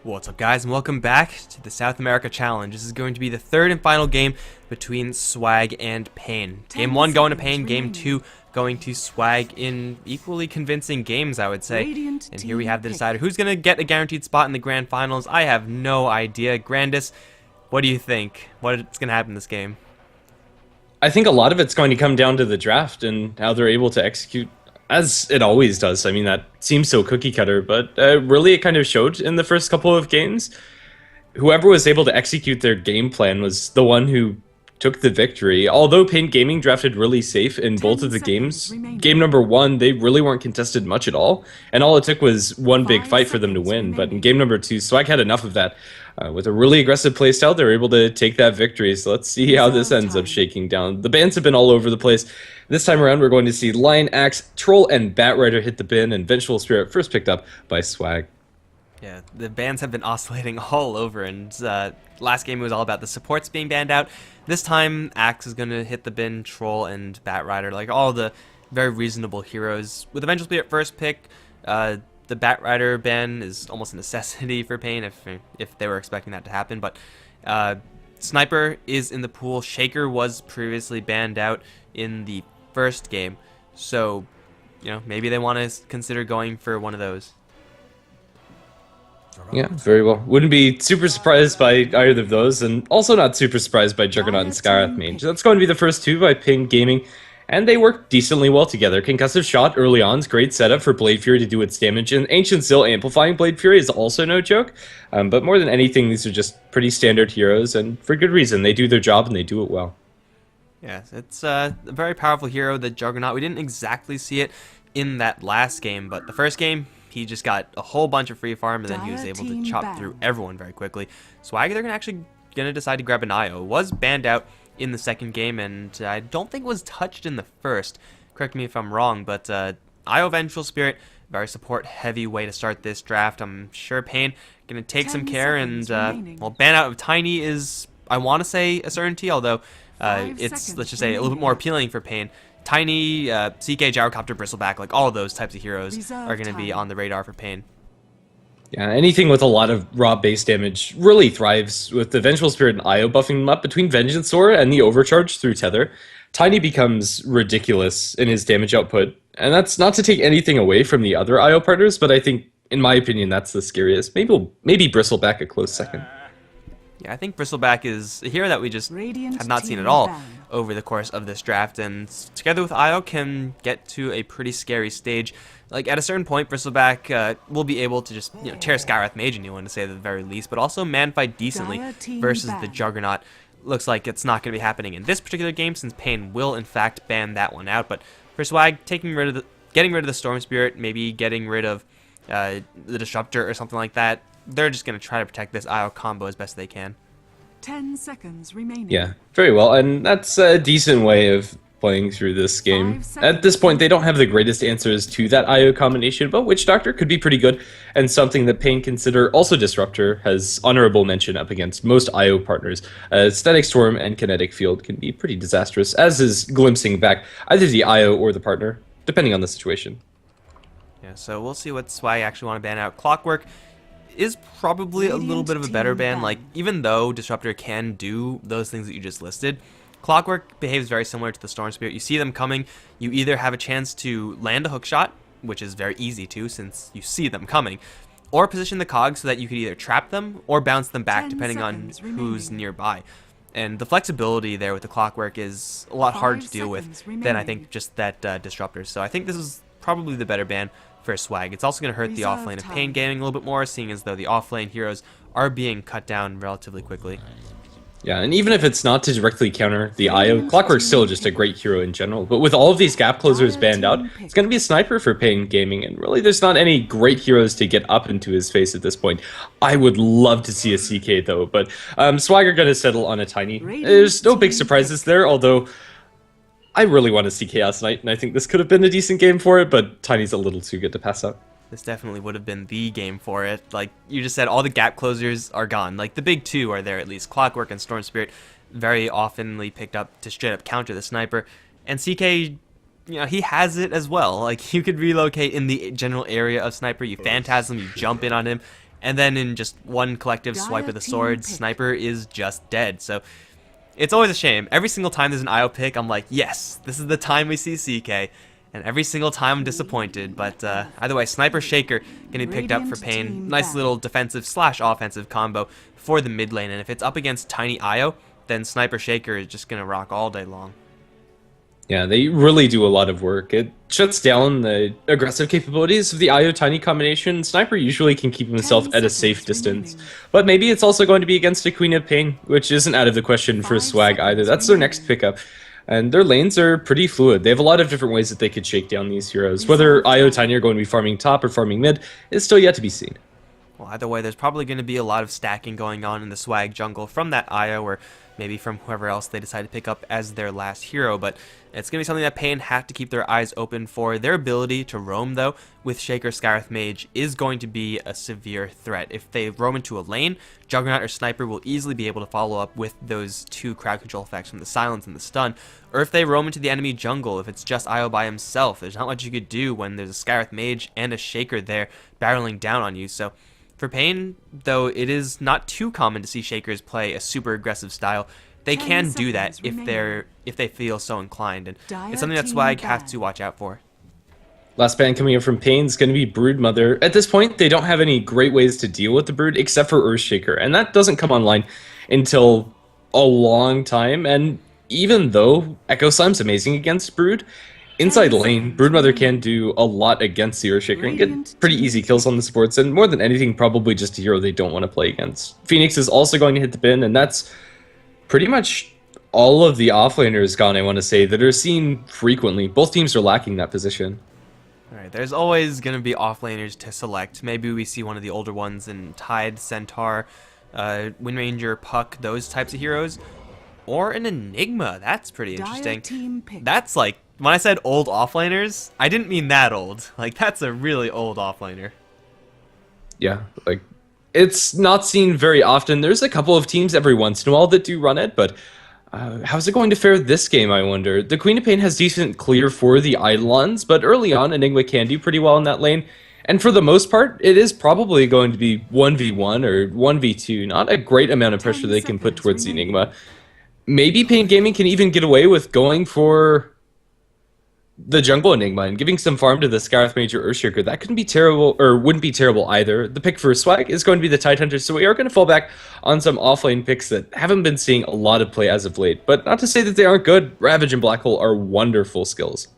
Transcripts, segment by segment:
What's up, guys, and welcome back to the South America Challenge. This is going to be the third and final game between Swag and Pain. Game 1 going to Pain, Game 2 going to Swag in equally convincing games, I would say. And here we have the decider. Who's going to get a guaranteed spot in the Grand Finals? I have no idea. Grandis, what do you think? What's going to happen in this game? I think a lot of it's going to come down to the draft and how they're able to execute, as it always does. I mean, that seems so cookie cutter, but really it kind of showed in the first couple of games. Whoever was able to execute their game plan was the one who took the victory. Although Pain Gaming drafted really safe in both of the games, game number 1, they really weren't contested much at all, and all it took was one big fight for them to win. But in game number 2, Swag had enough of that. With a really aggressive playstyle, they were able to take that victory. So let's see how this ends up shaking down. The bans have been all over the place. This time around, we're going to see Lion, Axe, Troll, and Batrider hit the bin, and Vengeful Spirit first picked up by Swag. Yeah, the bans have been oscillating all over, and last game was all about the supports being banned out. This time, Axe is going to hit the bin, Troll, and Batrider, like all the very reasonable heroes. With the Vengeful Spirit first pick, the Batrider ban is almost a necessity for Pain if they were expecting that to happen, but Sniper is in the pool. Shaker was previously banned out in the first game, so maybe they want to consider going for one of those. Yeah, very well. Wouldn't be super surprised by either of those, and also not super surprised by Juggernaut and Skyrath Mage. That's going to be the first two by Pain Gaming, and they work decently well together. Concussive Shot early on is great setup for Blade Fury to do its damage, and Ancient Seal amplifying Blade Fury is also no joke. But more than anything, these are just pretty standard heroes, and for good reason. They do their job, and they do it well. Yeah, it's a very powerful hero, the Juggernaut. We didn't exactly see it in that last game, but the first game, he just got a whole bunch of free farm, and then he was able to chop through everyone very quickly. Swag, they're actually going to decide to grab an IO. Was banned out in the second game, and I don't think was touched in the first. Correct me if I'm wrong, but IO Vengeful Spirit, very support-heavy way to start this draft. I'm sure Pain going to take some care, and well, ban out of Tiny is, I want to say, a certainty, although it's, let's just say, a little bit more appealing for Pain. Tiny, CK, Gyrocopter, Bristleback, like all of those types of heroes are going to be on the radar for Pain. Yeah, anything with a lot of raw base damage really thrives. With the Vengeful Spirit and IO buffing them up between Vengeance Sword and the Overcharge through Tether, Tiny becomes ridiculous in his damage output. And that's not to take anything away from the other IO partners, but I think, in my opinion, that's the scariest. Maybe Bristleback a close second. Yeah, I think Bristleback is a hero that we just have not seen at all over the course of this draft, and together with IO can get to a pretty scary stage. Like, at a certain point, Bristleback will be able to just tear Skyrath Mage a new one, to say the very least, but also man fight decently versus the Juggernaut. Looks like it's not going to be happening in this particular game, since Pain will in fact ban that one out. But for Swag, getting rid of the Storm Spirit, maybe getting rid of the Disruptor or something like that, they're just going to try to protect this IO combo as best they can. 10 seconds remaining. Yeah, very well, and that's a decent way of playing through this game. At this point, they don't have the greatest answers to that IO combination, but Witch Doctor could be pretty good, and something that Pain consider. Also, Disruptor has honorable mention up against most IO partners. Static Storm and Kinetic Field can be pretty disastrous, as is glimpsing back either the IO or the partner, depending on the situation. Yeah, so we'll see what Swag actually want to ban out. Clockwork is probably a little bit of a better ban. Like, even though Disruptor can do those things that you just listed, Clockwork behaves very similar to the Storm Spirit. You see them coming, you either have a chance to land a hook shot, which is very easy to since you see them coming, or position the cogs so that you could either trap them or bounce them back depending on who's nearby. And the flexibility there with the Clockwork is a lot harder to deal with than I think just that Disruptor. So I think this is probably the better ban for Swag. It's also going to hurt the offlane of Pain Gaming a little bit more, seeing as though the offlane heroes are being cut down relatively quickly. Yeah, and even if it's not to directly counter the IO, Clockwork's still just a great hero in general. But with all of these gap closers banned out, it's going to be a Sniper for Pain Gaming, and really there's not any great heroes to get up into his face at this point. I would love to see a CK though, but Swag are going to settle on a Tiny. There's no big surprises there, although I really want to see Chaos Knight, and I think this could have been a decent game for it, but Tiny's a little too good to pass up. This definitely would have been the game for it. Like you just said, all the gap closers are gone. Like the big two are there at least. Clockwork and Storm Spirit very oftenly picked up to straight up counter the Sniper. And CK, he has it as well. Like you could relocate in the general area of Sniper. You Phantasm, you jump in on him, And then in just one collective swipe of the sword, Sniper is just dead. So it's always a shame. Every single time there's an IO pick, I'm like, yes, this is the time we see CK. And every single time I'm disappointed. But either way, Sniper Shaker going to be picked up for Pain. Nice little defensive / offensive combo for the mid lane. And if it's up against Tiny IO, then Sniper Shaker is just going to rock all day long. Yeah, they really do a lot of work. It shuts down the aggressive capabilities of the IO Tiny combination. Sniper usually can keep himself at a safe distance. But maybe it's also going to be against a Queen of Pain, which isn't out of the question for Swag either. That's their next pickup. And their lanes are pretty fluid. They have a lot of different ways that they could shake down these heroes. Whether IO Tiny are going to be farming top or farming mid is still yet to be seen. Well, either way, there's probably going to be a lot of stacking going on in the Swag jungle from that IO or maybe from whoever else they decide to pick up as their last hero. But it's going to be something that Pain have to keep their eyes open for. Their ability to roam, though, with Shaker Scarith Mage is going to be a severe threat. If they roam into a lane, Juggernaut or Sniper will easily be able to follow up with those 2 crowd control effects from the silence and the stun. Or if they roam into the enemy jungle, if it's just IO by himself, there's not much you could do when there's a Scarith Mage and a Shaker there barreling down on you. So for Pain, though it is not too common to see Shakers play a super aggressive style, they can do that if they feel so inclined, and it's something that Swag has to watch out for. Last ban coming in from Pain is going to be Broodmother. At this point, they don't have any great ways to deal with the Brood except for Earthshaker, and that doesn't come online until a long time. And even though Echo Slime's amazing against Brood, inside lane, Broodmother can do a lot against the Earthshaker and get pretty easy kills on the supports, and more than anything, probably just a hero they don't want to play against. Phoenix is also going to hit the bin, and that's pretty much all of the offlaners gone, I want to say, that are seen frequently. Both teams are lacking that position. Alright, there's always going to be offlaners to select. Maybe we see one of the older ones in Tide, Centaur, Wind Ranger, Puck, those types of heroes. Or an Enigma. That's pretty interesting. That's like, when I said old offlaners, I didn't mean that old. Like, that's a really old offlaner. Yeah, like, it's not seen very often. There's a couple of teams every once in a while that do run it, but how's it going to fare this game, I wonder? The Queen of Pain has decent clear for the Eidolons, but early on, Enigma can do pretty well in that lane. And for the most part, it is probably going to be 1v1 or 1v2. Not a great amount of pressure they can put towards the Enigma. Maybe Pain Gaming can even get away with going for the jungle Enigma and giving some farm to the Scarith Mage or Earthshaker. That couldn't be terrible, or wouldn't be terrible either. The pick for Swag is going to be the Tidehunter, so we are going to fall back on some offlane picks that haven't been seeing a lot of play as of late. But not to say that they aren't good. Ravage and Black Hole are wonderful skills.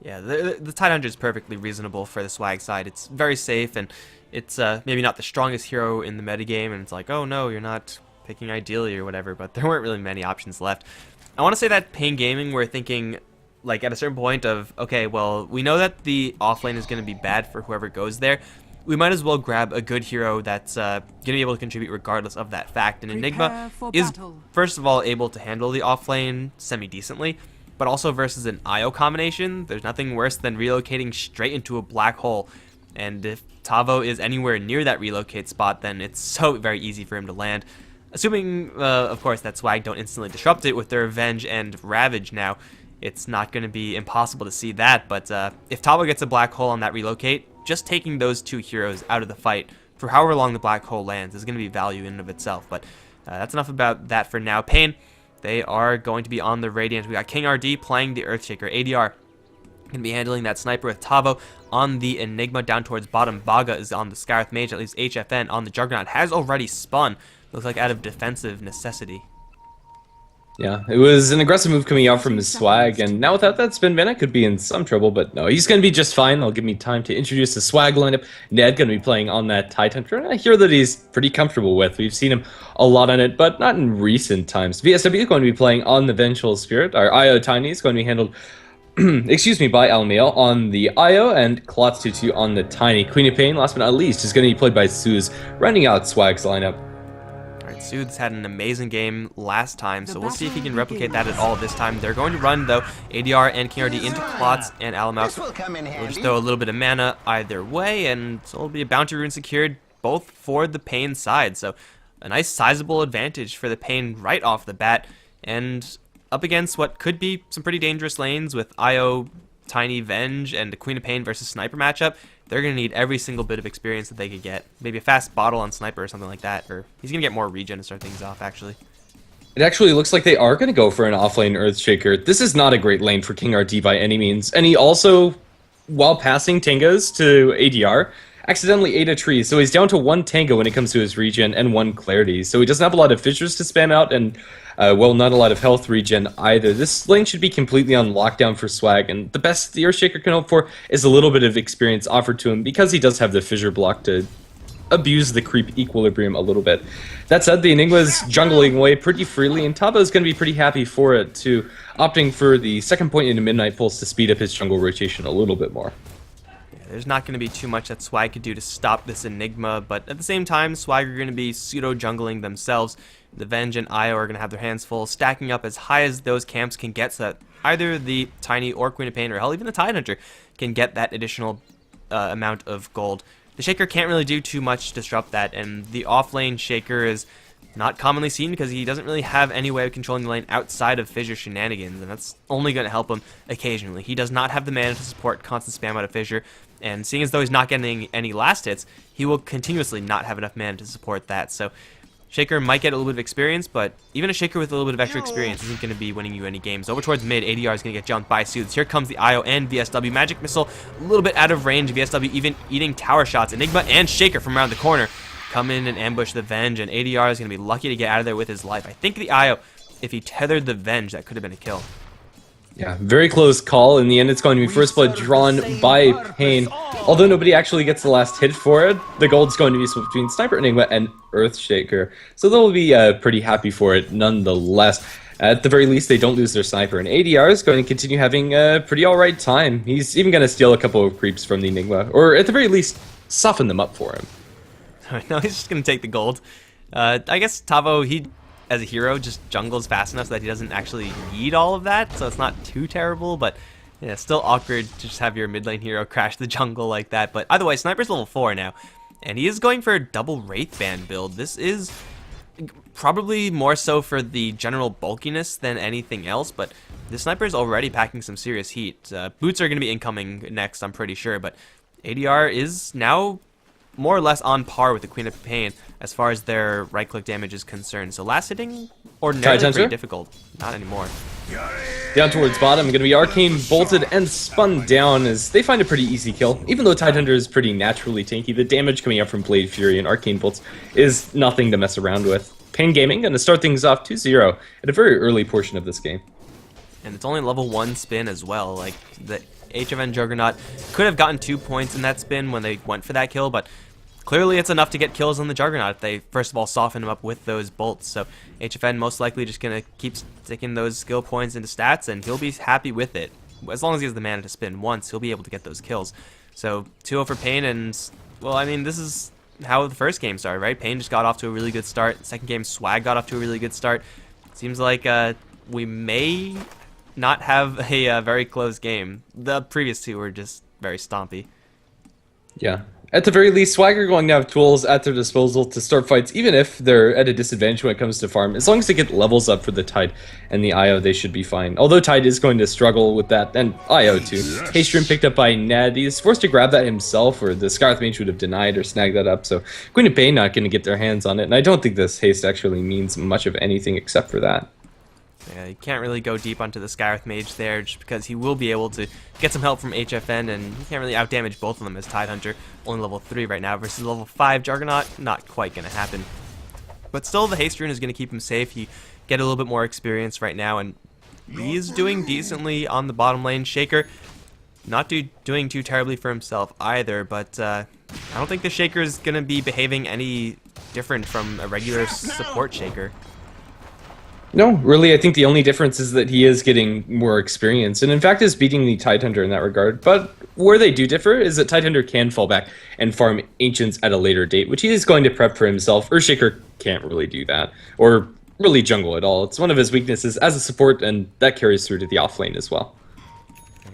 Yeah, the Tidehunter is perfectly reasonable for the Swag side. It's very safe, and it's maybe not the strongest hero in the metagame, and it's like, oh no, you're not picking ideally or whatever, but there weren't really many options left. I want to say that Pain Gaming were thinking, like, at a certain point of, okay, well, we know that the offlane is going to be bad for whoever goes there. We might as well grab a good hero that's going to be able to contribute regardless of that fact. And Enigma is, first of all, able to handle the offlane semi-decently, but also versus an IO combination, there's nothing worse than relocating straight into a black hole. And if Tavo is anywhere near that relocate spot, then it's so very easy for him to land. Assuming, of course, that Swag don't instantly disrupt it with their Revenge and Ravage now. It's not going to be impossible to see that, but if Tavo gets a black hole on that relocate, just taking those 2 heroes out of the fight for however long the black hole lands is going to be value in and of itself. But that's enough about that for now. Pain, they are going to be on the Radiant. We got King RD playing the Earthshaker. ADR going to be handling that Sniper with Tavo on the Enigma down towards bottom. Baga is on the Scarith Mage, at least HFN on the Juggernaut has already spun. Looks like out of defensive necessity. Yeah, it was an aggressive move coming out from his Swag, and now without that spin ban, I could be in some trouble, but no, he's going to be just fine. That'll give me time to introduce the Swag lineup. Ned going to be playing on that Tidehunter, and I hear that he's pretty comfortable with. We've seen him a lot on it, but not in recent times. VSW is going to be playing on the Vengeful Spirit. Our IO Tiny is going to be handled excuse me, by Almail on the IO, and Klotz22 on the Tiny. Queen of Pain, last but not least, is going to be played by Suze, running out Swag's lineup. Sude's had an amazing game last time, so we'll see if he can replicate that at all this time. They're going to run, though, ADR and King RD into Klotz and Alamau. We'll just throw a little bit of mana either way, and so it'll be a bounty rune secured both for the Pain side. So a nice sizable advantage for the Pain right off the bat, and up against what could be some pretty dangerous lanes with IO Tiny Venge and the Queen of Pain versus Sniper matchup, they're going to need every single bit of experience that they could get. Maybe a fast bottle on Sniper or something like that, or he's going to get more regen to start things off, actually. It actually looks like they are going to go for an offlane Earthshaker. This is not a great lane for King RD by any means, and he also, while passing Tangas to ADR, accidentally ate a tree, so he's down to 1 Tango when it comes to his regen and 1 Clarity, so he doesn't have a lot of fissures to spam out, and, well, not a lot of health regen either. This lane should be completely on lockdown for Swag, and the best the Earthshaker can hope for is a little bit of experience offered to him, because he does have the fissure block to abuse the creep equilibrium a little bit. That said, the Enigma's jungling away pretty freely, and Taba is going to be pretty happy for it, too, opting for the second point into Midnight Pulse to speed up his jungle rotation a little bit more. There's not going to be too much that Swag could do to stop this Enigma, but at the same time, Swag are going to be pseudo-jungling themselves. The Venge and Io are going to have their hands full, stacking up as high as those camps can get so that either the Tiny or Queen of Pain, or hell, even the Tidehunter, can get that additional amount of gold. The Shaker can't really do too much to disrupt that, and the off-lane Shaker is not commonly seen because he doesn't really have any way of controlling the lane outside of Fissure shenanigans, and that's only going to help him occasionally. He does not have the mana to support constant spam out of Fissure, and seeing as though he's not getting any last hits, he will continuously not have enough mana to support that. So Shaker might get a little bit of experience, but even a Shaker with a little bit of extra experience isn't going to be winning you any games. Over towards mid, ADR is going to get jumped by Soothes. Here comes the IO and VSW. Magic Missile a little bit out of range. VSW even eating tower shots. Enigma and Shaker from around the corner come in and ambush the Venge, and ADR is going to be lucky to get out of there with his life. I think the IO, if he tethered the Venge, that could have been a kill. Yeah, very close call. In the end, it's going to be first blood drawn by Pain. Although nobody actually gets the last hit for it, the gold's going to be split between Sniper Enigma and Earthshaker. So they'll be pretty happy for it nonetheless. At the very least, they don't lose their Sniper, and ADR is going to continue having a pretty alright time. He's even going to steal a couple of creeps from the Enigma, or at the very least, soften them up for him. No, he's just going to take the gold. I guess Tavo, he, as a hero, just jungles fast enough so that he doesn't actually need all of that, so it's not too terrible, but yeah, still awkward to just have your mid lane hero crash the jungle like that. But either way, Sniper's level 4 now, and he is going for a double Wraithband build. This is probably more so for the general bulkiness than anything else, but the Sniper is already packing some serious heat. Boots are going to be incoming next, I'm pretty sure, but ADR is now more or less on par with the Queen of Pain as far as their right-click damage is concerned. So last hitting, ordinarily pretty difficult. Not anymore. Down towards bottom, going to be Arcane bolted and spun down as they find a pretty easy kill. Even though Tidehunter is pretty naturally tanky, the damage coming up from Blade Fury and Arcane bolts is nothing to mess around with. Pain Gaming going to start things off 2-0 at a very early portion of this game. And it's only level 1 spin as well. Like, the HFN Juggernaut could have gotten 2 points in that spin when they went for that kill, but clearly it's enough to get kills on the Juggernaut if they first of all soften him up with those bolts. So HFN most likely just going to keep sticking those skill points into stats, and he'll be happy with it. As long as he has the mana to spin once, he'll be able to get those kills. So 2-0 for Pain, and, well, I mean, this is how the first game started, right? Pain just got off to a really good start. Second game, Swag got off to a really good start. Seems like we may not have a very close game. The previous two were just very stompy. Yeah. At the very least, Swag are going to have tools at their disposal to start fights, even if they're at a disadvantage when it comes to farm. As long as they get levels up for the Tide and the IO, they should be fine. Although Tide is going to struggle with that, and IO too. Haste Rune picked up by Ned. He's forced to grab that himself, or the Scarth Mage would have denied or snagged that up, so Queen of Pain not going to get their hands on it, and I don't think this haste actually means much of anything except for that. Yeah, you can't really go deep onto the Scarth Mage there just because he will be able to get some help from HFN, and he can't really outdamage both of them as Tidehunter, only level 3 right now, versus level 5 Juggernaut, not quite going to happen. But still, the Haste Rune is going to keep him safe. He get a little bit more experience right now, and he is doing decently on the bottom lane. Shaker, not doing too terribly for himself either, but I don't think the Shaker is going to be behaving any different from a regular support Shaker. No, really, I think the only difference is that he is getting more experience, and in fact is beating the Tidehunter in that regard. But where they do differ is that Tidehunter can fall back and farm Ancients at a later date, which he is going to prep for himself. Earthshaker can't really do that, or really jungle at all. It's one of his weaknesses as a support, and that carries through to the offlane as well.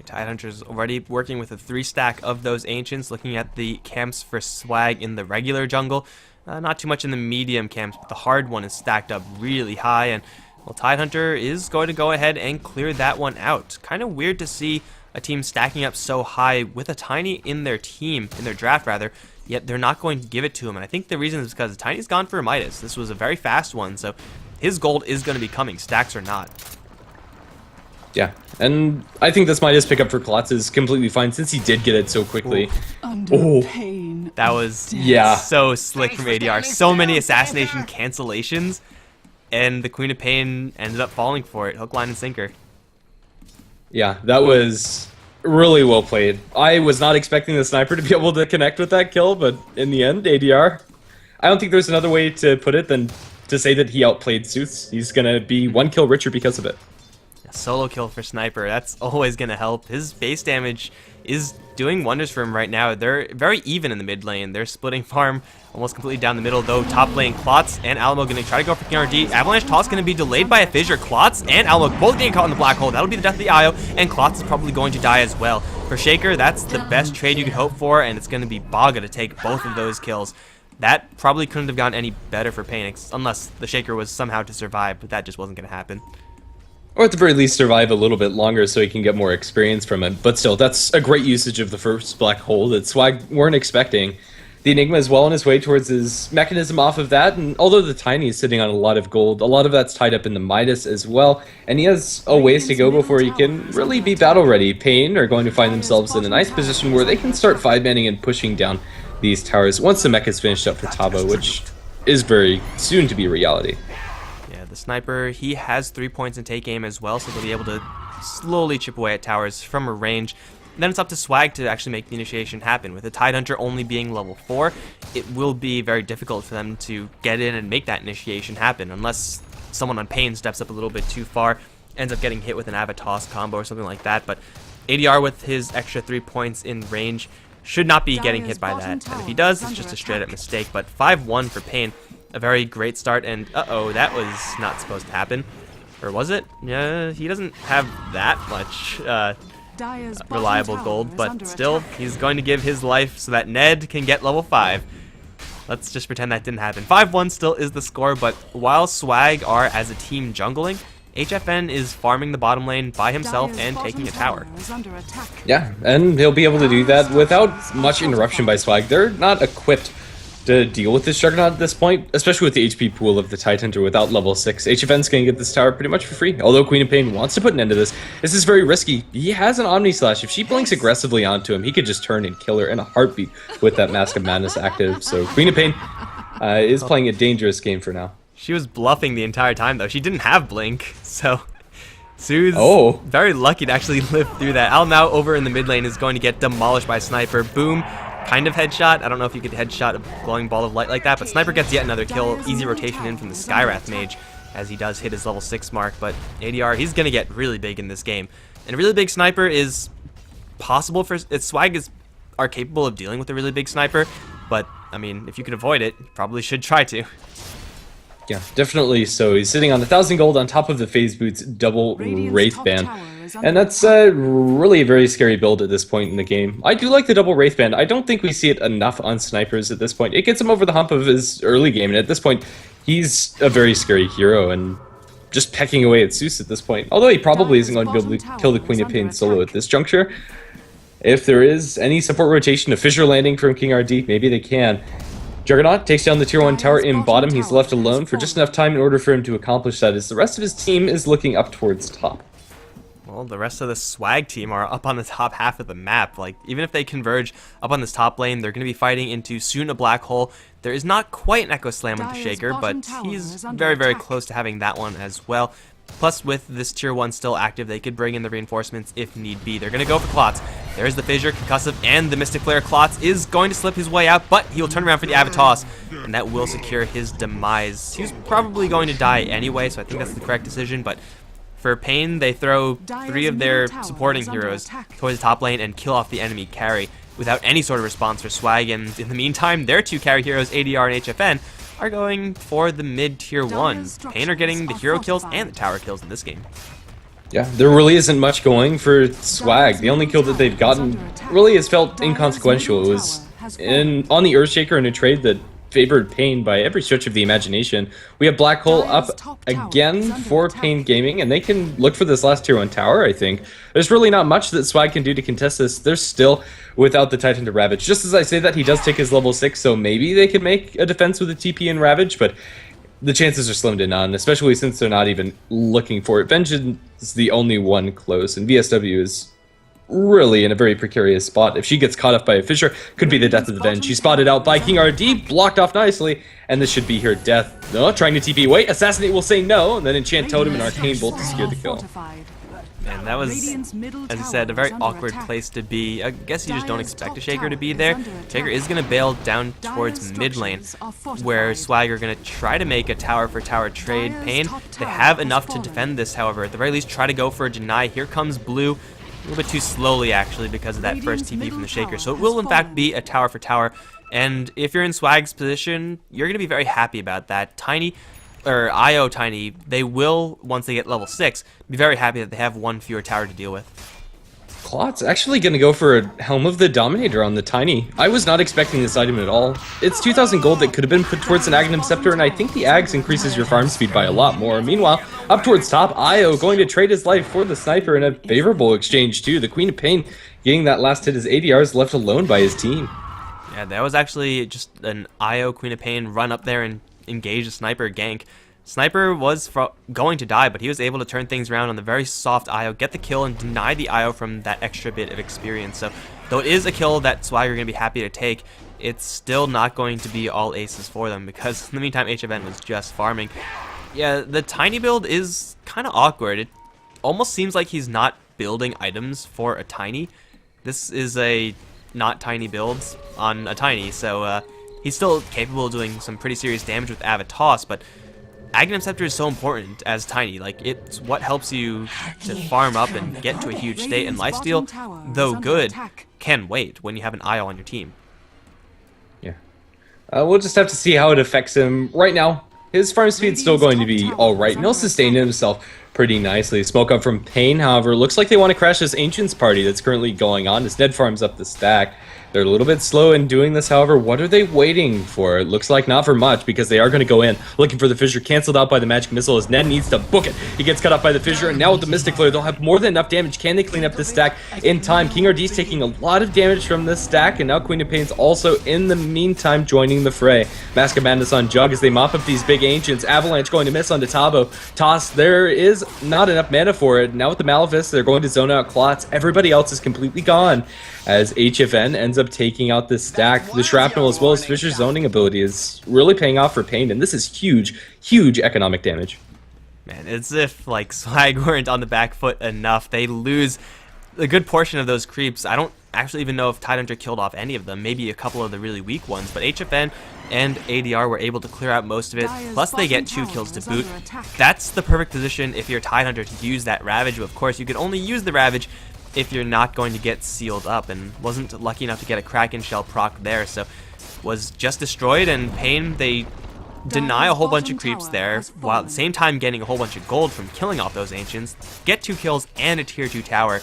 Tidehunter's already working with a 3-stack of those Ancients, looking at the camps for Swag in the regular jungle. Not too much in the medium camps, but the hard one is stacked up really high, and well, Tidehunter is going to go ahead and clear that one out. Kind of weird to see a team stacking up so high with a Tiny in their team, in their draft rather, yet they're not going to give it to him. And I think the reason is because Tiny's gone for a Midas. This was a very fast one, so his gold is going to be coming, stacks or not. Yeah, and I think this Midas pickup for Klotz is completely fine since he did get it so quickly. Pain. That was Yeah. so slick from ADR. So many assassination cancellations, and the Queen of Pain ended up falling for it. Hook, line, and sinker. Yeah, that was really well played. I was not expecting the sniper to be able to connect with that kill, but in the end, ADR, I don't think there's another way to put it than to say that he outplayed Suits. He's going to be 1 kill richer because of it. A solo kill for Sniper, that's always going to help. His base damage is doing wonders for him right now. They're very even in the mid lane. They're splitting farm almost completely down the middle, though top lane Klotz and Alamo going to try to go for KRD. Avalanche toss going to be delayed by a fissure. Klotz and Alamo both getting caught in the black hole. That'll be the death of the IO, and Klotz is probably going to die as well. For Shaker, that's the best trade you could hope for, and it's going to be Baga to take both of those kills. That probably couldn't have gone any better for Painix, unless the Shaker was somehow to survive, but that just wasn't going to happen. Or at the very least survive a little bit longer so he can get more experience from it. But still, that's a great usage of the first black hole that Swag weren't expecting. The Enigma is well on his way towards his mechanism off of that, and although the Tiny is sitting on a lot of gold, a lot of that's tied up in the Midas as well, and he has a ways to go before he can really be battle ready. Pain are going to find themselves in a nice position where they can start 5-manning and pushing down these towers once the mech is finished up for Tabo, which is very soon to be a reality. The Sniper, he has 3 points in take aim as well, so they'll be able to slowly chip away at towers from a range. And then it's up to Swag to actually make the initiation happen. With the Tidehunter only being level 4, it will be very difficult for them to get in and make that initiation happen, unless someone on Pain steps up a little bit too far, ends up getting hit with an Avatos combo or something like that. But ADR with his extra 3 points in range should not be getting hit by that. And if he does, it's just a straight up mistake. But 5-1 for Pain. A very great start, and uh-oh, that was not supposed to happen. Or was it? Yeah, he doesn't have that much reliable gold, but still, he's going to give his life so that Ned can get level 5. Let's just pretend that didn't happen. 5-1 still is the score, but while Swag are as a team jungling, HFN is farming the bottom lane by himself and taking a tower. Yeah, and he'll be able to do that without much interruption by Swag. They're not equipped to deal with this Juggernaut at this point, especially with the HP pool of the Tidehunter without level 6. HFN's going to get this tower pretty much for free, although Queen of Pain wants to put an end to this. This is very risky. He has an Omni Slash. If she blinks aggressively onto him, he could just turn and kill her in a heartbeat with that Mask of Madness active. So Queen of Pain is playing a dangerous game for now. She was bluffing the entire time, though. She didn't have Blink, so Sue's very lucky to actually live through that. Al now over in the mid lane is going to get demolished by Sniper. Boom. Kind of headshot. I don't know if you could headshot a glowing ball of light like that, but Sniper gets yet another kill. Easy rotation in from the Skywrath Mage as he does hit his level 6 mark, but ADR, he's going to get really big in this game. And a really big Sniper is possible for... Swag are capable of dealing with a really big Sniper, but, I mean, if you can avoid it, you probably should try to. Yeah, definitely so. He's sitting on 1,000 gold on top of the Phase Boots double Wraith Band. And that's really a very scary build at this point in the game. I do like the double Wraith Band. I don't think we see it enough on snipers at this point. It gets him over the hump of his early game, and at this point, he's a very scary hero and just pecking away at Zeus at this point. Although he probably isn't going to be able to kill the Queen of Pain solo at this juncture. If there is any support rotation, a fissure landing from King RD, maybe they can. Juggernaut takes down the tier 1 tower in bottom. He's left alone for just enough time in order for him to accomplish that, as the rest of his team is looking up towards top. Well, the rest of the Swag team are up on the top half of the map. Like, even if they converge up on this top lane, they're going to be fighting into soon a black hole. There is not quite an Echo Slam with the Shaker, but he's very, very close to having that one as well. Plus, with this tier 1 still active, they could bring in the reinforcements if need be. They're going to go for Klotz. There's the Fissure, Concussive, and the Mystic Flare. Klotz is going to slip his way out, but he will turn around for the Avatos, and that will secure his demise. He's probably going to die anyway, so I think that's the correct decision, but for Pain, they throw 3 of their supporting heroes towards the top lane and kill off the enemy carry without any sort of response for Swag, and in the meantime, their 2 carry heroes, ADR and HFN, are going for the mid tier 1. Pain are getting the hero kills and the tower kills in this game. Yeah, there really isn't much going for Swag. The only kill that they've gotten really has felt inconsequential. It was on the Earthshaker in a trade that favored Pain by every stretch of the imagination. We have Black Hole up again for Pain Gaming, and they can look for this last tier 1 tower, I think. There's really not much that Swag can do to contest this. They're still without the Titan to Ravage. Just as I say that, he does take his level 6, so maybe they could make a defense with a TP and Ravage, but the chances are slim to none, especially since they're not even looking for it. Vengeance is the only one close, and VSW is really in a very precarious spot. If she gets caught up by a Fissure, could be the death of the Ven. She's spotted out by King RD, blocked off nicely, and this should be her death. No, trying to TP. Wait, Assassinate will say no, and then Enchant Totem and Arcane Bolt to secure the kill. And that was, as I said, a very awkward place to be. I guess you just don't expect a Shaker to be there. Shaker is going to bail down towards mid lane, where Swag are going to try to make a tower for tower trade. Pain, they have enough to defend this, however. At the very least, try to go for a deny. Here comes Blue, a little bit too slowly, actually, because of that first TP from the Shaker. So it will, in fact, be a tower for tower. And if you're in Swag's position, you're going to be very happy about that. Tiny, or IO Tiny, they will, once they get level 6, be very happy that they have one fewer tower to deal with. Claude's actually going to go for a Helm of the Dominator on the Tiny. I was not expecting this item at all. It's 2,000 gold that could have been put towards an Aghanim Scepter, and I think the Ags increases your farm speed by a lot more. Meanwhile, up towards top, IO going to trade his life for the Sniper in a favorable exchange too. The Queen of Pain getting that last hit as ADR is left alone by his team. Yeah, that was actually just an IO Queen of Pain run up there and engage the Sniper gank. Sniper was going to die, but he was able to turn things around on the very soft IO, get the kill, and deny the IO from that extra bit of experience. So, though it is a kill that Swag are going to be happy to take, it's still not going to be all aces for them, because in the meantime, HFN was just farming. Yeah, the Tiny build is kind of awkward. It almost seems like he's not building items for a Tiny. This is a not Tiny build on a Tiny, so he's still capable of doing some pretty serious damage with Avatos, but Aghanim Scepter is so important as Tiny. Like, it's what helps you to farm up and get to a huge state, and lifesteal, though good, can wait when you have an IO on your team. Yeah. We'll just have to see how it affects him. Right now, his farm speed's still going to be alright, and he'll sustain himself pretty nicely. Smoke up from Pain, however, looks like they want to crash this Ancients party that's currently going on as Ned farms up the stack. They're a little bit slow in doing this, however. What are they waiting for? It looks like not for much, because they are going to go in looking for the Fissure, canceled out by the Magic Missile as Ned needs to book it. He gets cut off by the Fissure, and now with the Mystic Flare, they'll have more than enough damage. Can they clean up this stack in time? King RD's taking a lot of damage from this stack, and now Queen of Pain's also in the meantime joining the fray. Mask of Madness on Jug as they mop up these big Ancients. Avalanche going to miss onto Tabo. Toss, there is not enough mana for it. Now with the Malefice, they're going to zone out Clots. Everybody else is completely gone as HFN ends up taking out this stack. The Shrapnel as well as Fissure's zoning ability is really paying off for Pain, and this is huge, huge economic damage. Man, it's if, like, Swag weren't on the back foot enough. They lose a good portion of those creeps. I don't actually even know if Tidehunter killed off any of them, maybe a couple of the really weak ones, but HFN and ADR were able to clear out most of it, plus they get 2 kills to boot. That's the perfect position if you're Tidehunter to use that Ravage, but of course you could only use the Ravage if you're not going to get sealed up, and wasn't lucky enough to get a Kraken Shell proc there, so was just destroyed. And Pain, they deny a whole bunch of creeps there, while at the same time getting a whole bunch of gold from killing off those Ancients, get 2 kills and a tier 2 tower.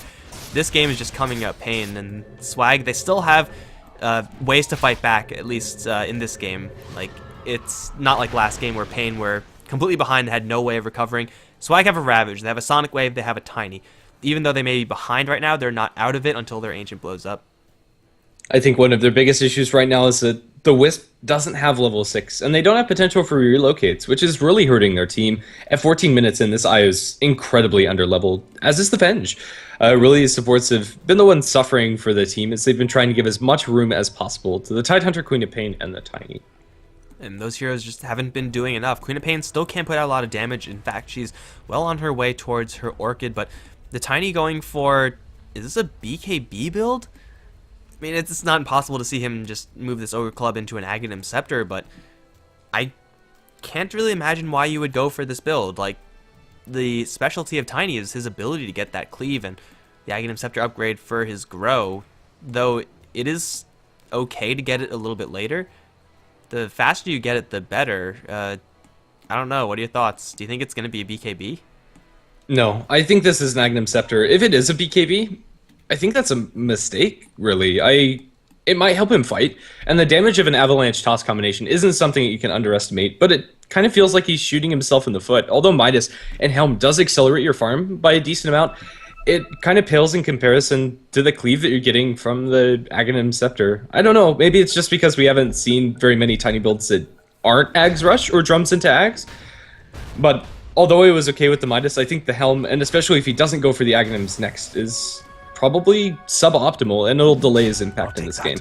This game is just coming up Pain, and Swag, they still have ways to fight back, at least in this game. Like, it's not like last game where Pain were completely behind and had no way of recovering. Swag have a Ravage, they have a Sonic Wave, they have a Tiny. Even though they may be behind right now, they're not out of it until their Ancient blows up. I think one of their biggest issues right now is that the Wisp doesn't have level 6, and they don't have potential for relocates, which is really hurting their team. At 14 minutes in, this IO is incredibly underleveled, as is the Venge. Really, supports have been the ones suffering for the team, as they've been trying to give as much room as possible to the Tidehunter, Queen of Pain, and the Tiny. And those heroes just haven't been doing enough. Queen of Pain still can't put out a lot of damage. In fact, she's well on her way towards her Orchid, but the Tiny going for, is this a BKB build? I mean, it's not impossible to see him just move this Ogre Club into an Aghanim Scepter, but I can't really imagine why you would go for this build. Like, the specialty of Tiny is his ability to get that cleave, and the Aghanim Scepter upgrade for his grow, though it is okay to get it a little bit later. The faster you get it, the better. I don't know, what are your thoughts? Do you think it's going to be a BKB? No, I think this is an Aghanim Scepter. If it is a BKB, I think that's a mistake, really. I it might help him fight, and the damage of an avalanche toss combination isn't something that you can underestimate, but it kind of feels like he's shooting himself in the foot. Although Midas and Helm does accelerate your farm by a decent amount, it kind of pales in comparison to the cleave that you're getting from the Aghanim Scepter. I don't know, maybe it's just because we haven't seen very many tiny builds that aren't Ags Rush or drums into Ags, but although it was okay with the Midas, I think the Helm, and especially if he doesn't go for the Aghanims next, is probably suboptimal, and it'll delay his impact in this game.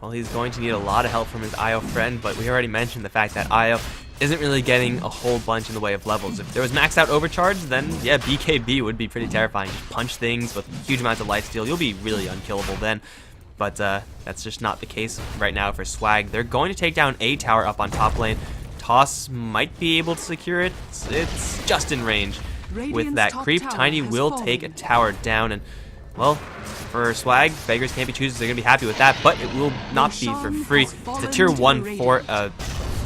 Well, he's going to need a lot of help from his Io friend, but we already mentioned the fact that Io isn't really getting a whole bunch in the way of levels. If there was maxed out overcharge, then yeah, BKB would be pretty terrifying. Just punch things with huge amounts of lifesteal. You'll be really unkillable then. But that's just not the case right now for Swag. They're going to take down a tower up on top lane. Toss might be able to secure it. It's just in range. With that creep, Tiny will take a tower down, and well, for Swag, beggars can't be choosers. They're going to be happy with that, but it will not be for free. It's a tier 1 for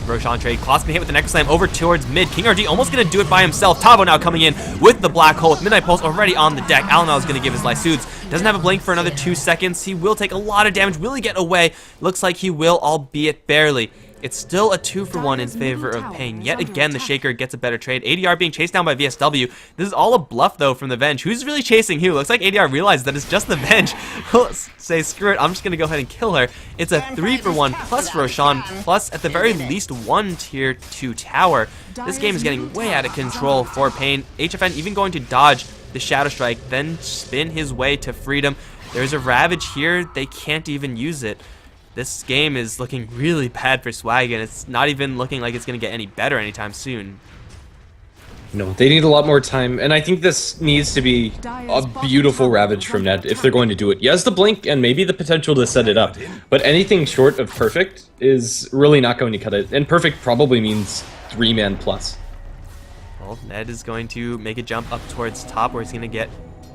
Roshan trade. Kloss being hit with the Necro Slam over towards mid. King RG almost going to do it by himself. Tavo now coming in with the Black Hole with Midnight Pulse already on the deck. Alanel is going to give his Lysudes. Doesn't have a blink for another 2 seconds. He will take a lot of damage. Will he get away? Looks like he will, albeit barely. It's still a 2-for-1 in favor of Pain. Yet again, the Shaker gets a better trade. ADR being chased down by VSW. This is all a bluff, though, from the Venge. Who's really chasing who? Looks like ADR realized that it's just the Venge. He'll say, screw it, I'm just going to go ahead and kill her. It's a 3-for-1 plus Roshan, plus at the very least 1 tier 2 tower. This game is getting way out of control for Pain. HFN even going to dodge the Shadow Strike, then spin his way to freedom. There's a Ravage here. They can't even use it. This game is looking really bad for Swag, and it's not even looking like it's going to get any better anytime soon. No, they need a lot more time, and I think this needs to be a beautiful Ravage from Ned if they're going to do it. He has the blink and maybe the potential to set it up, but anything short of perfect is really not going to cut it, and perfect probably means 3-man plus. Well, Ned is going to make a jump up towards top where he's going to get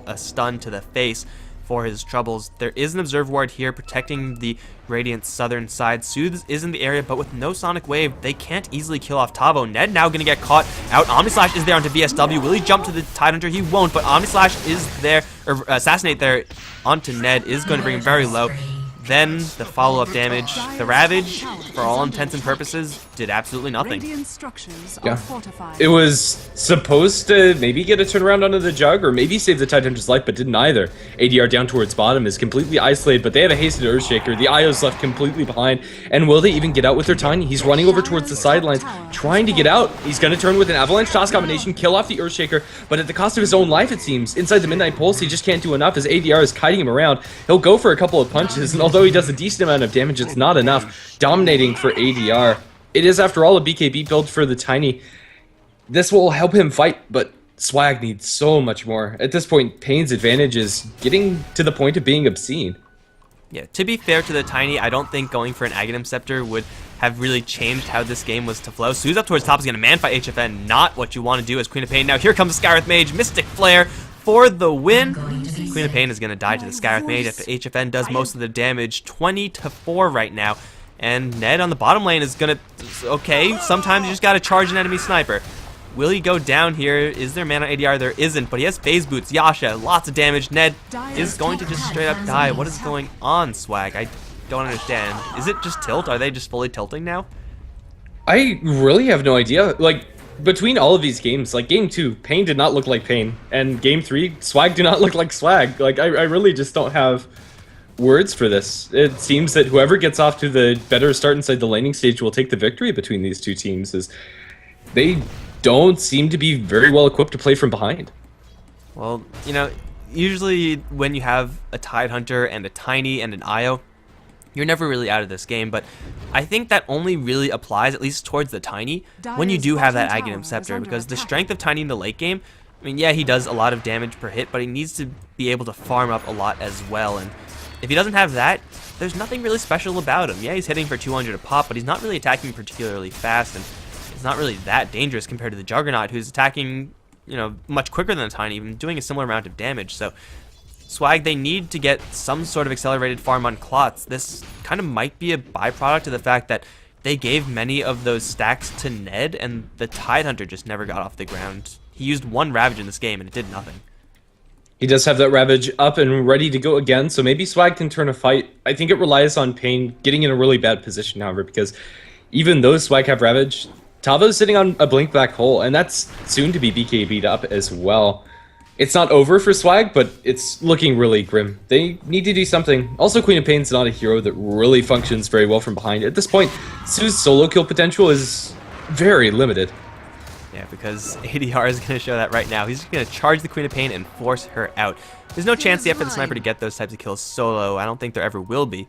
a stun to the face for his troubles. There is an Observe Ward here protecting the Radiant southern side. Soothes is in the area, but with no Sonic Wave, they can't easily kill off Tavo. Ned now going to get caught out. Omnislash is there onto VSW. Will he jump to the Tidehunter? He won't, but Omnislash is there, or Assassinate there onto Ned is going to bring him very low. Then the follow-up damage. The Ravage, for all intents and purposes, did absolutely nothing. Yeah. It was supposed to maybe get a turnaround onto the Jug, or maybe save the Tidehunter's life, but didn't either. ADR down towards bottom is completely isolated, but they have a hasted Earthshaker. The IO's left completely behind, and will they even get out with their Tiny? He's running over towards the sidelines, trying to get out. He's going to turn with an Avalanche Toss combination, kill off the Earthshaker, but at the cost of his own life, it seems. Inside the Midnight Pulse, he just can't do enough as ADR is kiting him around. He'll go for a couple of punches, and although he does a decent amount of damage, it's not enough. Dominating for ADR. It is, after all, a BKB build for the Tiny. This will help him fight, but Swag needs so much more. At this point, Pain's advantage is getting to the point of being obscene. Yeah, to be fair to the Tiny, I don't think going for an Aghanim Scepter would have really changed how this game was to flow. Suze up towards top is going to man-fight HFN, not what you want to do as Queen of Pain. Now here comes the Skywrath Mage, Mystic Flare for the win. Queen of Pain is going to die to the Skywrath Mage after HFN does most of the damage, 20-4 right now. And Ned on the bottom lane is going to... Okay, sometimes you just got to charge an enemy sniper. Will he go down here? Is there mana on ADR? There isn't, but he has Phase Boots, Yasha, lots of damage. Ned is going to just straight up die. What is going on, Swag? I don't understand. Is it just tilt? Are they just fully tilting now? I really have no idea. Like, between all of these games, like game 2, Pain did not look like Pain, and game 3, Swag did not look like Swag. Like, I really just don't have words for this. It seems that whoever gets off to the better start inside the laning stage will take the victory between these two teams, as they don't seem to be very well equipped to play from behind. Well, you know, usually when you have a Tidehunter and a Tiny and an Io, you're never really out of this game, but I think that only really applies, at least towards the Tiny, when you do have that Aghanim Scepter, because the strength of Tiny in the late game, I mean, yeah, he does a lot of damage per hit, but he needs to be able to farm up a lot as well, and if he doesn't have that, there's nothing really special about him. Yeah, he's hitting for 200 a pop, but he's not really attacking particularly fast, and it's not really that dangerous compared to the Juggernaut, who's attacking, you know, much quicker than the Tiny, even doing a similar amount of damage. So Swag, they need to get some sort of accelerated farm on Klotz. This kind of might be a byproduct of the fact that they gave many of those stacks to Ned, and the Tidehunter just never got off the ground. He used one Ravage in this game, and it did nothing. He does have that Ravage up and ready to go again, so maybe Swag can turn a fight. I think it relies on Pain getting in a really bad position, however, because even though Swag have Ravage, Tavo's sitting on a Blink Black Hole, and that's soon to be BKB'd up as well. It's not over for Swag, but it's looking really grim. They need to do something. Also, Queen of Pain's not a hero that really functions very well from behind. At this point, Sue's solo kill potential is very limited. Yeah, because ADR is going to show that right now. He's going to charge the Queen of Pain and force her out. There's no chance yet for the sniper to get those types of kills solo. I don't think there ever will be.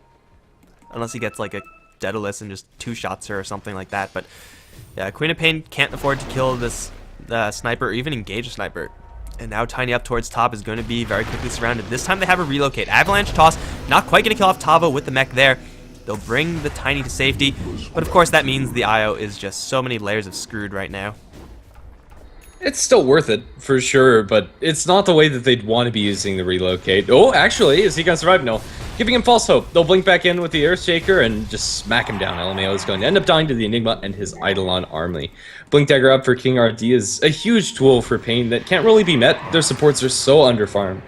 Unless he gets like a Daedalus and just two-shots her or something like that. But yeah, Queen of Pain can't afford to kill this sniper or even engage a sniper. And now Tiny up towards top is going to be very quickly surrounded. This time they have a relocate. Avalanche toss, not quite going to kill off Tavo with the mech there. They'll bring the Tiny to safety. But of course that means the IO is just so many layers of screwed right now. It's still worth it, for sure, but it's not the way that they'd want to be using the relocate. Oh, actually, is he going to survive? No. Giving him false hope. They'll blink back in with the Earthshaker and just smack him down. LMAO is going to end up dying to the Enigma and his Eidolon Army. Blink Dagger up for King RD is a huge tool for Pain that can't really be met. Their supports are so underfarmed.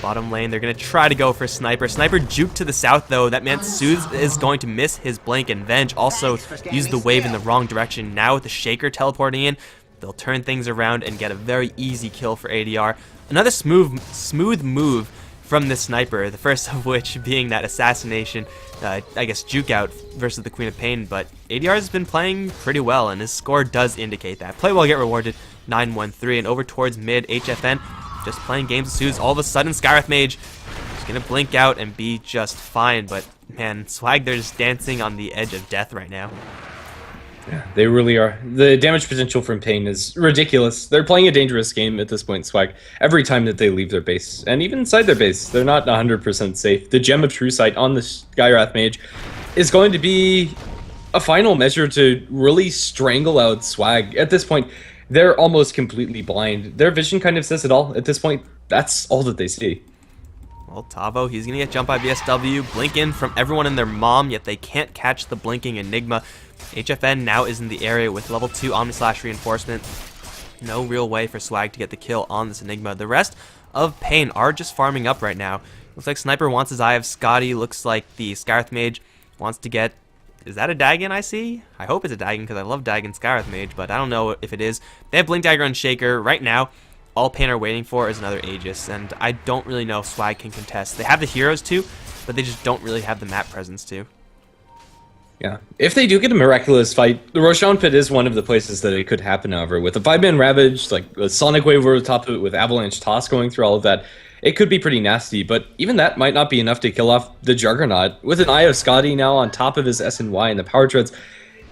Bottom lane, they're going to try to go for Sniper. Sniper juke to the south, though. That meant Soothe is going to miss his blink, and Venge also used the wave in the wrong direction. Now with the Shaker teleporting in, they'll turn things around and get a very easy kill for ADR. Another smooth move from the Sniper, the first of which being that assassination, I guess, juke out versus the Queen of Pain, but ADR has been playing pretty well, and his score does indicate that. Play well, get rewarded, 9-1-3, and over towards mid, HFN, just playing games with Suze. All of a sudden, Skywrath Mage is going to blink out and be just fine, but man, Swag, they're just dancing on the edge of death right now. Yeah, they really are. The damage potential from Pain is ridiculous. They're playing a dangerous game at this point, Swag, every time that they leave their base. And even inside their base, they're not 100% safe. The Gem of True Sight on the Skywrath Mage is going to be a final measure to really strangle out Swag. At this point, they're almost completely blind. Their vision kind of says it all. At this point, that's all that they see. Well, Tavo, he's going to get jumped by BSW, blink in from everyone and their mom, yet they can't catch the blinking Enigma. HFN now is in the area with level 2 Omni-Slash reinforcement. No real way for Swag to get the kill on this Enigma. The rest of Pain are just farming up right now. Looks like Sniper wants his Eye of Scotty. Looks like the Skywrath Mage wants to get... Is that a Dagon I see? I hope it's a Dagon because I love Dagon Skywrath Mage, but I don't know if it is. They have Blink Dagger and Shaker. Right now, all Pain are waiting for is another Aegis, and I don't really know if Swag can contest. They have the heroes too, but they just don't really have the map presence too. Yeah, if they do get a miraculous fight, the Roshan Pit is one of the places that it could happen, however. With a 5-man Ravage, like a Sonic Wave over the top of it, with Avalanche Toss going through all of that, it could be pretty nasty, but even that might not be enough to kill off the Juggernaut. With an Eye of Scotty now on top of his SNY and the Power Treads,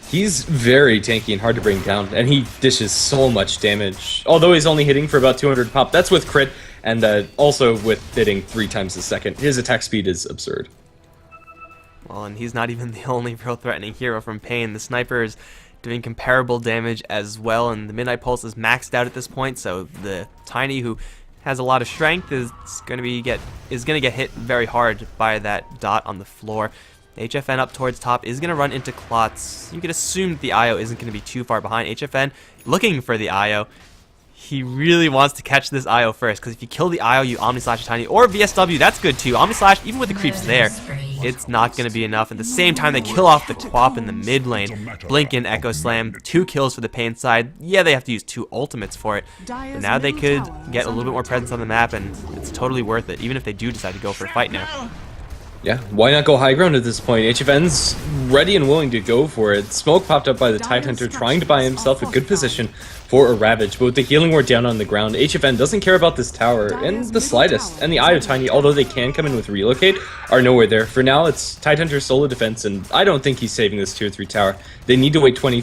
he's very tanky and hard to bring down, and he dishes so much damage. Although he's only hitting for about 200 pop, that's with crit, and also with hitting 3 times a second. His attack speed is absurd. Well, and he's not even the only real threatening hero from Pain. The Sniper is doing comparable damage as well, and the Midnight Pulse is maxed out at this point, so the Tiny, who has a lot of strength, is going to get hit very hard by that dot on the floor. HFN up towards top is going to run into Klotz. You could assume the IO isn't going to be too far behind. HFN looking for the IO. He really wants to catch this IO first, because if you kill the IO, you Omni-Slash Tiny, or VSW, that's good too. Omni-Slash, even with the creeps there, it's not going to be enough. At the same time, they kill off the Quap in the mid lane. Blink in Echo Slam, 2 kills for the Pain side. Yeah, they have to use 2 ultimates for it, but now they could get a little bit more presence on the map, and it's totally worth it, even if they do decide to go for a fight now. Yeah, why not go high ground at this point? HFN's ready and willing to go for it. Smoke popped up by the Tidehunter, trying to buy himself a good position for a Ravage, but with the Healing Ward down on the ground, HFN doesn't care about this tower in the slightest, and the Eye of Tiny, although they can come in with Relocate, are nowhere there. For now, it's Tidehunter's solo defense, and I don't think he's saving this tier 3 tower. They need to wait 20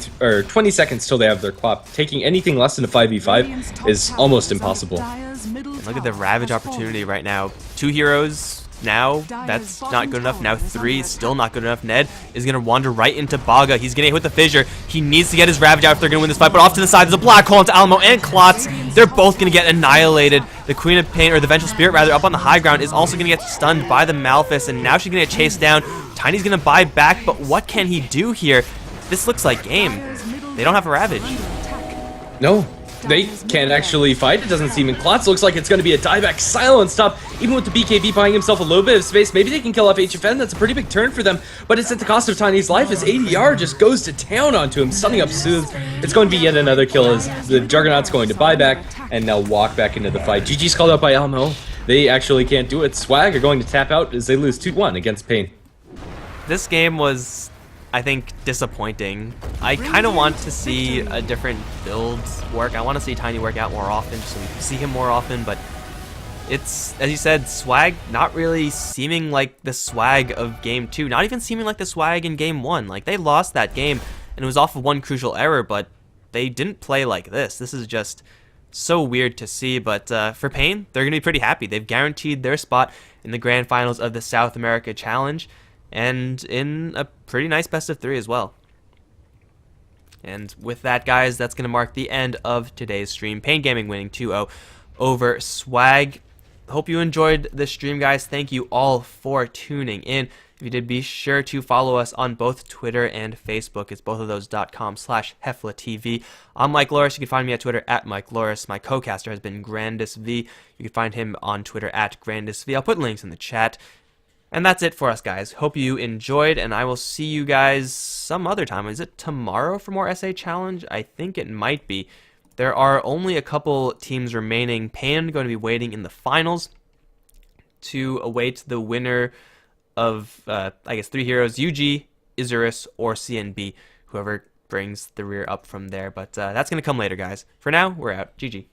seconds till they have their Quap. Taking anything less than a 5v5 is almost impossible. And look at the Ravage opportunity right now. 2 heroes. Now, that's not good enough. Now 3, still not good enough. Ned is going to wander right into Baga. He's going to hit with the Fissure. He needs to get his Ravage out if they're going to win this fight. But off to the side, there's a Black Hole into Alamo and Klotz. They're both going to get annihilated. The Queen of Pain, or the Vengeful Spirit rather, up on the high ground is also going to get stunned by the Malphus. And now she's going to get chased down. Tiny's going to buy back, but what can he do here? This looks like game. They don't have a Ravage. No, they can't actually fight, it doesn't seem. And Klotz looks like it's going to be a dieback silent stop, even with the BKB buying himself a little bit of space. Maybe they can kill off HFN, that's a pretty big turn for them, but it's at the cost of Tiny's life as ADR just goes to town onto him, stunning up Soothe. It's going to be yet another kill as the Juggernaut's going to buy back and now walk back into the fight. GG's called out by Elmo. They actually can't do it. Swag are going to tap out as they lose 2-1 against Pain. This game was, I think, disappointing. I kind of want to see a different build work. I want to see Tiny work out more often so we can see him more often, but it's, as you said, Swag not really seeming like the Swag of Game 2, not even seeming like the Swag in Game 1. Like, they lost that game, and it was off of one crucial error, but they didn't play like this. This is just so weird to see, but for Pain, they're going to be pretty happy. They've guaranteed their spot in the grand finals of the South America Challenge, and in a pretty nice best of 3 as well. And with that, guys, that's going to mark the end of today's stream. Pain Gaming winning 2-0 over Swag. Hope you enjoyed the stream, guys. Thank you all for tuning in. If you did, be sure to follow us on both Twitter and Facebook. It's both of those .com/HeflaTV. I'm Mikelorus. You can find me at Twitter at Mikelorus. My co-caster has been GrandisV. You can find him on Twitter at GrandisV. I'll put links in the chat. And that's it for us, guys. Hope you enjoyed, and I will see you guys some other time. Is it tomorrow for more SA Challenge? I think it might be. There are only a couple teams remaining. Pain going to be waiting in the finals to await the winner of, I guess, 3 heroes, UG, Isurus, or CNB, whoever brings the rear up from there. But that's going to come later, guys. For now, we're out. GG.